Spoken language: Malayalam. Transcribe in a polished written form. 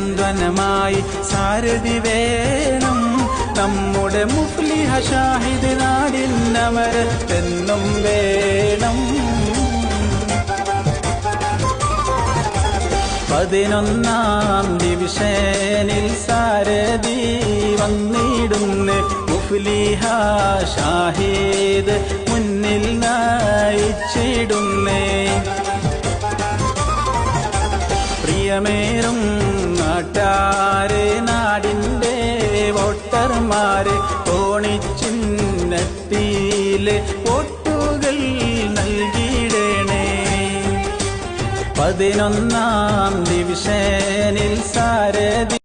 സാന്ത്വനമായി സാരഥി വേണം. നമ്മുടെ മുഫ്ലിഹ ഷാഹിദ് നാടിന്നമരത്തെന്നും വേണം. 11ാം ഡിവിഷനിൽ സാരഥി വന്നിടുന്ന്. മുഫ്ലിഹ ഷാഹിദ് മുന്നിൽ നയിച്ചിടുന്നേ. പ്രിയമേറും നാട്ടാരെ, നാടിൻ്റെ വോട്ടർമാരെ, കോണിച്ചിഹ്നത്തിലെ വോട്ടുകൾ നൽകിയിടണേ. 11ാം ഡിവിഷനിൽ സാരഥി